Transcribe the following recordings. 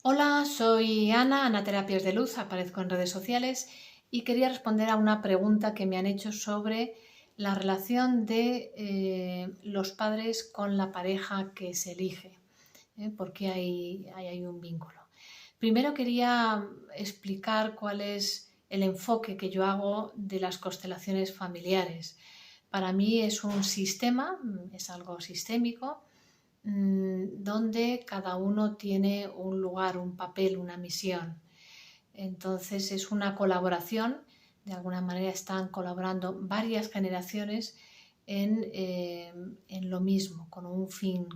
Hola, soy Ana Terapias de Luz, aparezco en redes sociales y quería responder a una pregunta que me han hecho sobre la relación de los padres con la pareja que se elige, porque hay un vínculo. Primero quería explicar cuál es el enfoque que yo hago de las constelaciones familiares. Para mí es un sistema, es algo sistémico donde cada uno tiene un lugar, un papel, una misión. Entonces es una colaboración, de alguna manera están colaborando varias generaciones en lo mismo, con un fin.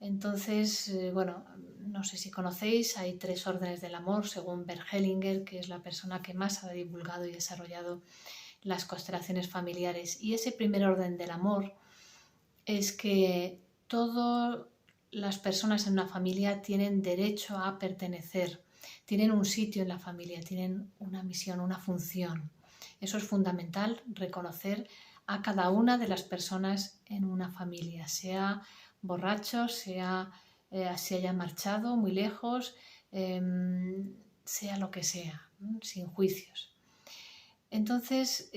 Entonces, bueno, no sé si conocéis, hay 3 órdenes del amor, según Bert Hellinger, que es la persona que más ha divulgado y desarrollado las constelaciones familiares. Y ese primer orden del amor es que todas las personas en una familia tienen derecho a pertenecer, tienen un sitio en la familia, tienen una misión, una función. Eso es fundamental, reconocer a cada una de las personas en una familia, sea borracho, sea se haya marchado muy lejos, sea lo que sea, sin juicios. Entonces,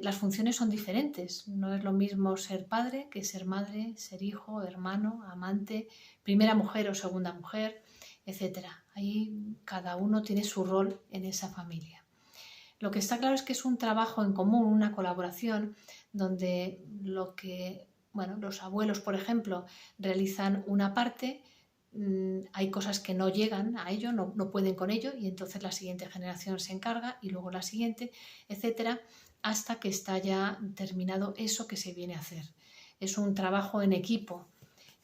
las funciones son diferentes. No es lo mismo ser padre que ser madre, ser hijo, hermano, amante, primera mujer o segunda mujer, etc. Ahí cada uno tiene su rol en esa familia. Lo que está claro es que es un trabajo en común, una colaboración, donde los abuelos, por ejemplo, realizan una parte, hay cosas que no llegan a ello, no pueden con ello, y entonces la siguiente generación se encarga y luego la siguiente, etcétera, hasta que está ya terminado eso que se viene a hacer. Es un trabajo en equipo.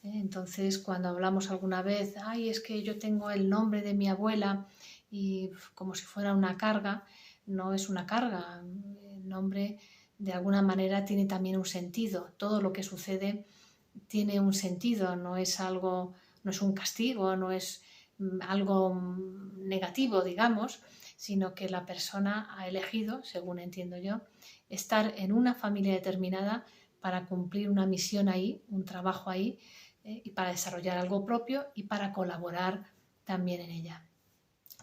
Entonces, cuando hablamos alguna vez, ay, es que yo tengo el nombre de mi abuela y como si fuera una carga, no es una carga. El nombre de alguna manera tiene también un sentido. Todo lo que sucede tiene un sentido, no es algo, no es un castigo, no es algo negativo, digamos, sino que la persona ha elegido, según entiendo yo, estar en una familia determinada para cumplir una misión ahí, un trabajo ahí, y para desarrollar algo propio y para colaborar también en ella.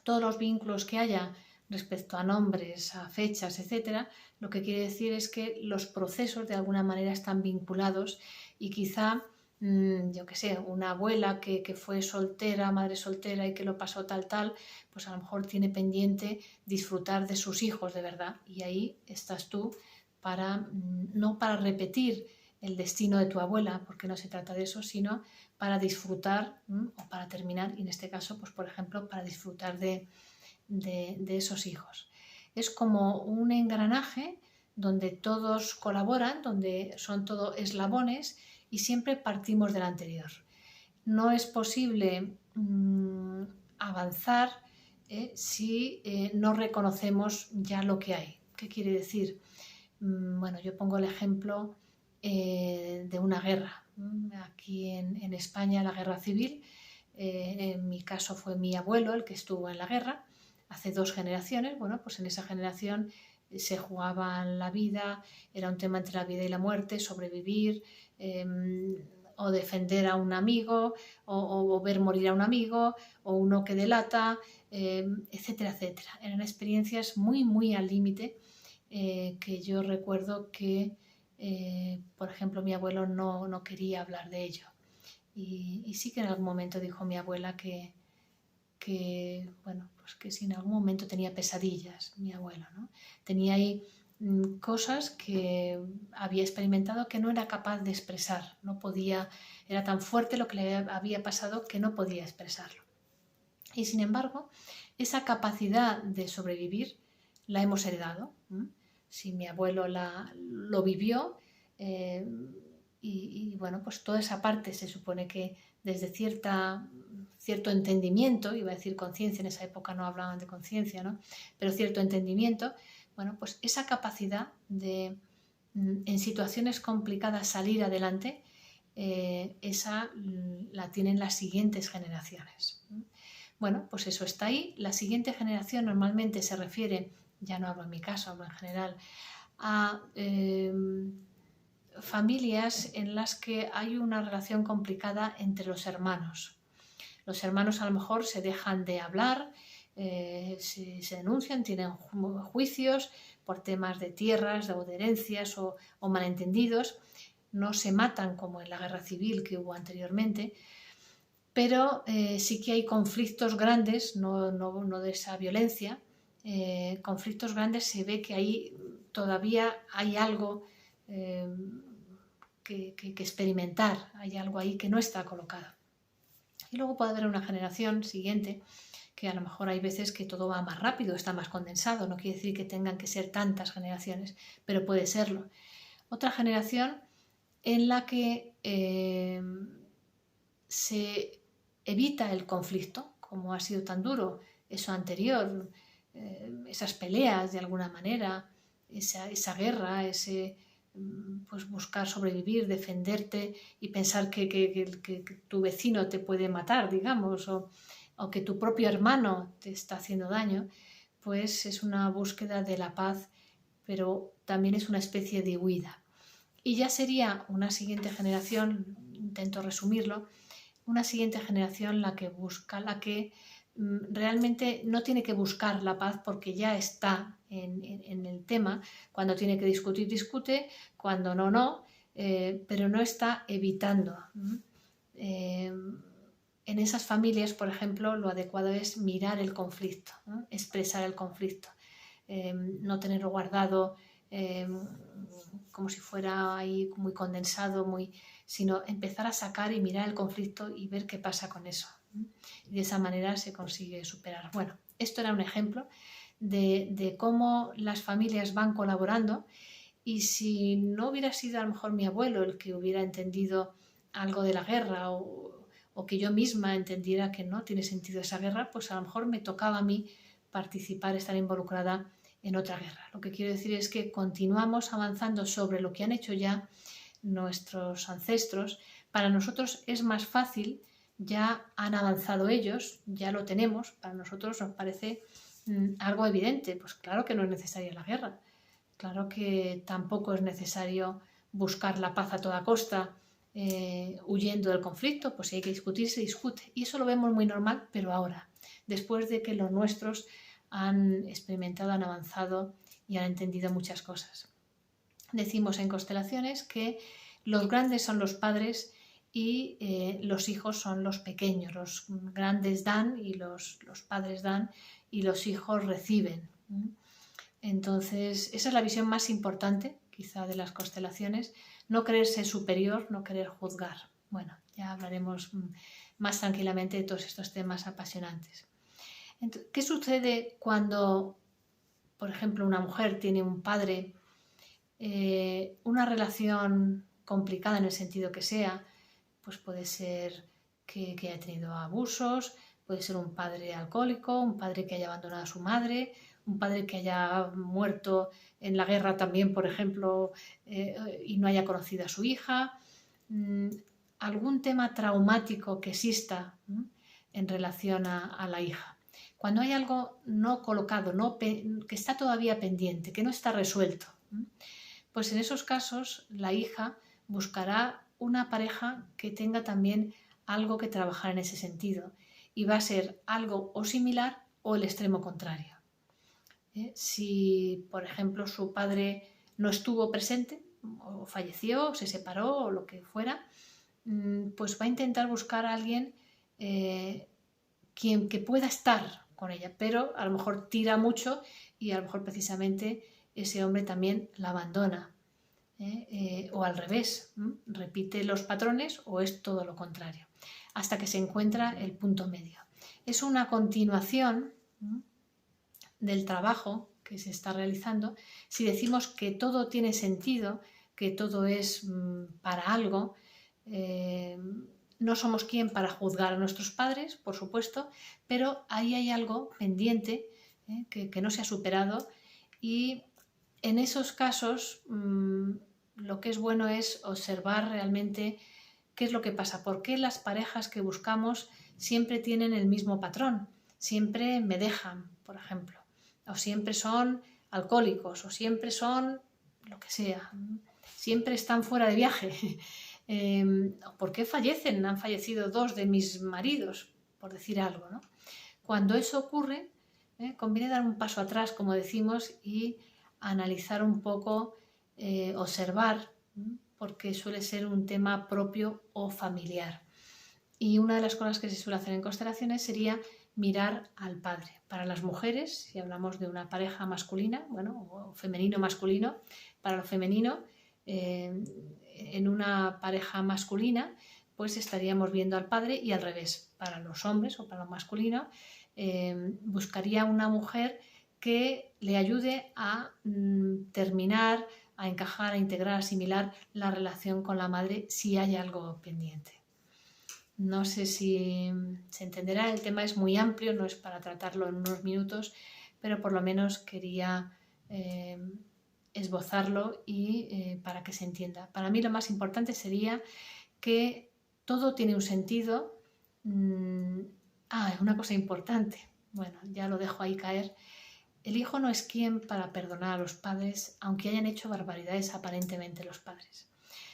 Todos los vínculos que haya respecto a nombres, a fechas, etcétera, lo que quiere decir es que los procesos de alguna manera están vinculados y quizá, yo qué sé, una abuela que fue soltera, madre soltera y que lo pasó tal, pues a lo mejor tiene pendiente disfrutar de sus hijos de verdad y ahí estás tú para, no para repetir el destino de tu abuela, porque no se trata de eso, sino para disfrutar o para terminar, y en este caso, pues por ejemplo, para disfrutar de esos hijos. Es como un engranaje donde todos colaboran, donde son todos eslabones y siempre partimos del anterior. No es posible avanzar si no reconocemos ya lo que hay. ¿Qué quiere decir? Bueno, yo pongo el ejemplo de una guerra. Aquí en España, la guerra civil, en mi caso fue mi abuelo el que estuvo en la guerra, hace 2 generaciones. Bueno, pues en esa generación se jugaba la vida, era un tema entre la vida y la muerte, sobrevivir, o defender a un amigo, o ver morir a un amigo, o uno que delata, etcétera, etcétera. Eran experiencias muy, muy al límite, que yo recuerdo que, por ejemplo, mi abuelo no quería hablar de ello. Y sí que en algún momento dijo mi abuela bueno, pues que si en algún momento tenía pesadillas, mi abuelo, ¿no? Tenía ahí cosas que había experimentado que no era capaz de expresar, no podía, era tan fuerte lo que le había pasado que no podía expresarlo. Y sin embargo, esa capacidad de sobrevivir la hemos heredado. Si mi abuelo lo vivió, y bueno, pues toda esa parte se supone que desde cierto entendimiento, iba a decir conciencia, en esa época no hablaban de conciencia, ¿no? Pero cierto entendimiento, bueno, pues esa capacidad de en situaciones complicadas salir adelante, esa la tienen las siguientes generaciones. Bueno, pues eso está ahí. La siguiente generación normalmente se refiere, ya no hablo en mi caso, hablo en general, a familias en las que hay una relación complicada entre los hermanos. Los hermanos a lo mejor se dejan de hablar, se denuncian, tienen juicios por temas de tierras o de herencias o malentendidos. No se matan como en la guerra civil que hubo anteriormente, pero sí que hay conflictos grandes, no de esa violencia, conflictos grandes. Se ve que ahí todavía hay algo que experimentar, hay algo ahí que no está colocado. Y luego puede haber una generación siguiente que a lo mejor hay veces que todo va más rápido, está más condensado, no quiere decir que tengan que ser tantas generaciones, pero puede serlo. Otra generación en la que se evita el conflicto, como ha sido tan duro eso anterior, esas peleas de alguna manera, esa guerra, pues buscar sobrevivir, defenderte y pensar que tu vecino te puede matar, digamos, o que tu propio hermano te está haciendo daño, pues es una búsqueda de la paz, pero también es una especie de huida. Y ya sería una siguiente generación, intento resumirlo, una siguiente generación la que busca, la que realmente no tiene que buscar la paz porque ya está en el tema. Cuando tiene que discutir, discute, cuando no, pero no está evitando. En esas familias, por ejemplo, lo adecuado es mirar el conflicto, ¿no? Expresar el conflicto, no tenerlo guardado como si fuera ahí muy condensado, sino empezar a sacar y mirar el conflicto y ver qué pasa con eso. Y de esa manera se consigue superar. Bueno, esto era un ejemplo de cómo las familias van colaborando, y si no hubiera sido a lo mejor mi abuelo el que hubiera entendido algo de la guerra o que yo misma entendiera que no tiene sentido esa guerra, pues a lo mejor me tocaba a mí participar, estar involucrada en otra guerra. Lo que quiero decir es que continuamos avanzando sobre lo que han hecho ya nuestros ancestros. Para nosotros es más fácil, ya han avanzado ellos, ya lo tenemos, para nosotros nos parece algo evidente. Pues claro que no es necesaria la guerra, claro que tampoco es necesario buscar la paz a toda costa, huyendo del conflicto. Pues si hay que discutir, se discute. Y eso lo vemos muy normal, pero ahora, después de que los nuestros han experimentado, han avanzado y han entendido muchas cosas. Decimos en constelaciones que los grandes son los padres y los hijos son los pequeños. Los grandes dan y los padres dan y los hijos reciben. Entonces, esa es la visión más importante, quizá, de las constelaciones. No creerse superior, no querer juzgar. Bueno, ya hablaremos más tranquilamente de todos estos temas apasionantes. Entonces, ¿qué sucede cuando, por ejemplo, una mujer tiene un padre, una relación complicada en el sentido que sea? Pues puede ser que haya tenido abusos, puede ser un padre alcohólico, un padre que haya abandonado a su madre, un padre que haya muerto en la guerra también, por ejemplo, y no haya conocido a su hija, algún tema traumático que exista en relación a la hija. Cuando hay algo no colocado, que está todavía pendiente, que no está resuelto, pues en esos casos la hija buscará una pareja que tenga también algo que trabajar en ese sentido, y va a ser algo o similar o el extremo contrario. Si, por ejemplo, su padre no estuvo presente, o falleció, o se separó, o lo que fuera, pues va a intentar buscar a alguien que pueda estar con ella, pero a lo mejor tira mucho y a lo mejor precisamente ese hombre también la abandona. O al revés, repite los patrones o es todo lo contrario, hasta que se encuentra el punto medio. Es una continuación del trabajo que se está realizando. Si decimos que todo tiene sentido, que todo es para algo, no somos quien para juzgar a nuestros padres, por supuesto, pero ahí hay algo pendiente que no se ha superado, y en esos casos lo que es bueno es observar realmente qué es lo que pasa, por qué las parejas que buscamos siempre tienen el mismo patrón, siempre me dejan, por ejemplo, o siempre son alcohólicos, o siempre son lo que sea, siempre están fuera de viaje. ¿Por qué fallecen? Han fallecido 2 de mis maridos. por decir algo, ¿no? Cuando eso ocurre, conviene dar un paso atrás, como decimos, y analizar un poco, observar, porque suele ser un tema propio o familiar. Y una de las cosas que se suele hacer en constelaciones sería mirar al padre. Para las mujeres, si hablamos de una pareja masculina, bueno, o femenino-masculino, para lo femenino, en una pareja masculina, pues estaríamos viendo al padre, y al revés, para los hombres o para lo masculino, buscaría una mujer que le ayude a terminar, a encajar, a integrar, a asimilar la relación con la madre si hay algo pendiente. No sé si se entenderá, el tema es muy amplio, no es para tratarlo en unos minutos, pero por lo menos quería esbozarlo y para que se entienda. Para mí lo más importante sería que todo tiene un sentido. Una cosa importante, bueno, ya lo dejo ahí caer. El hijo no es quien para perdonar a los padres, aunque hayan hecho barbaridades aparentemente los padres.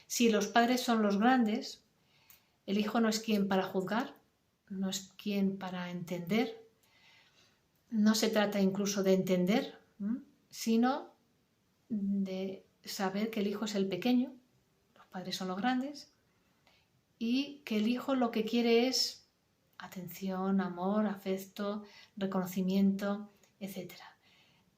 Si los padres son los grandes, el hijo no es quien para juzgar, no es quien para entender. No se trata incluso de entender, sino de saber que el hijo es el pequeño, los padres son los grandes, y que el hijo lo que quiere es atención, amor, afecto, reconocimiento, etc.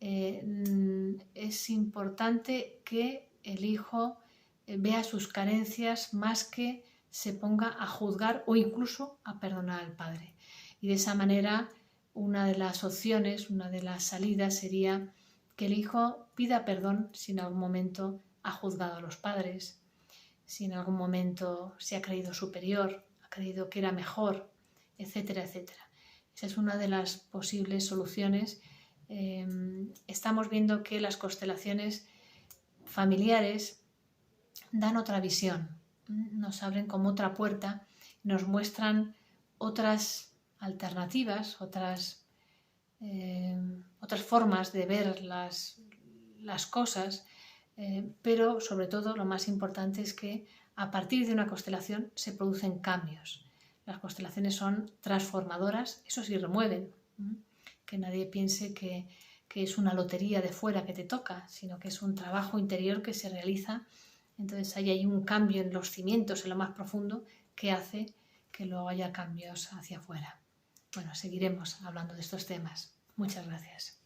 Es importante que el hijo vea sus carencias más que se ponga a juzgar o incluso a perdonar al padre. Y de esa manera, una de las opciones, una de las salidas sería que el hijo pida perdón si en algún momento ha juzgado a los padres, si en algún momento se ha creído superior, ha creído que era mejor, etcétera, etcétera. Esa es una de las posibles soluciones. Estamos viendo que las constelaciones familiares dan otra visión, nos abren como otra puerta, nos muestran otras alternativas, otras formas de ver las cosas, pero sobre todo lo más importante es que a partir de una constelación se producen cambios. Las constelaciones son transformadoras, eso sí remueven, que nadie piense que es una lotería de fuera que te toca, sino que es un trabajo interior que se realiza. Entonces ahí hay un cambio en los cimientos, en lo más profundo, que hace que luego haya cambios hacia afuera. Bueno, seguiremos hablando de estos temas. Muchas gracias.